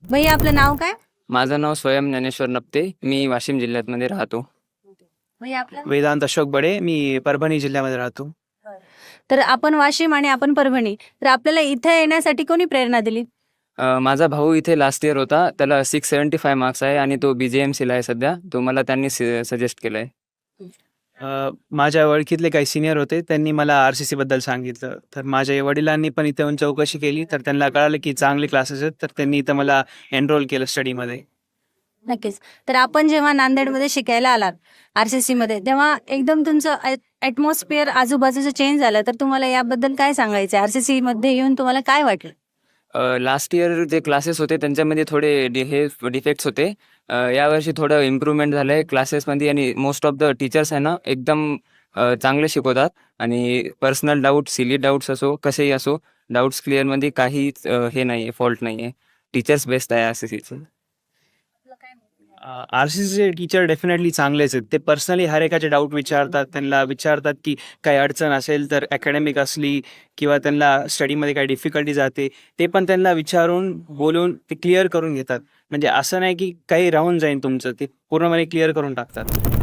भैया आपलं नाव काय? माझं नाव स्वयं ज्ञानेश्वर नप्ते. मी वाशिम जिल्ह्यामध्ये राहतो. भैया आपलं? वेदांत अशोक बडे. मी परभणी जिल्ह्यामध्ये राहतो. तर आपण वाशिम आणि आपण परभणी, तर आपल्याला इथे येण्यासाठी कोणी प्रेरणा दिली? माझा भाऊ इथे लास्ट इयर होता. त्याला 675 मार्क्स आहे आणि तो BJMCला आहे सध्या. तो मला त्यांनी सजेस्ट केलं आहे. माझ्या ओळखीतले काही सिनियर होते, त्यांनी मला RCC बद्दल सांगितलं. तर माझ्या वडिलांनी पण इथे येऊन चौकशी केली, तर त्यांना कळालं की चांगले क्लासेस आहेत, तर त्यांनी इथं मला एनरोल केलं स्टडीमध्ये. नक्कीच. तर आपण जेव्हा नांदेडमध्ये शिकायला आलात RCC मध्ये, तेव्हा एकदम तुमचं ॲटमॉस्फिअर आजूबाजूचं चेंज झालं, तर तुम्हाला याबद्दल काय सांगायचं आहे? RCC मध्ये येऊन तुम्हाला काय वाटलं? लास्ट इयर जे क्लासेस होते त्यांच्यामध्ये थोडे डिफेक्ट्स होते. यावर्षी थोडं इम्प्रूव्हमेंट झालं आहे क्लासेसमध्ये आणि मोस्ट ऑफ द टीचर्स आहे ना एकदम चांगले शिकवतात आणि पर्सनल डाऊट, सिली डाऊट्स असो, कसेही असो, डाऊट्स क्लिअरमध्ये काहीच हे नाही आहे, फॉल्ट नाही आहे. टीचर्स बेस्ट आहे RCCचे. RCCचे टीचर डेफिनेटली चांगलेच आहेत. ते पर्सनली हर एकाचे डाऊट विचारतात. त्यांना विचारतात की काही अडचण असेल तर अकॅडमिक असली किंवा त्यांना स्टडीमध्ये काही डिफिकल्टी जाते, ते पण त्यांना विचारून बोलून ते क्लिअर करून घेतात. म्हणजे असं नाही की काही राहून जाईल तुमचं, ते पूर्णपणे क्लिअर करून टाकतात.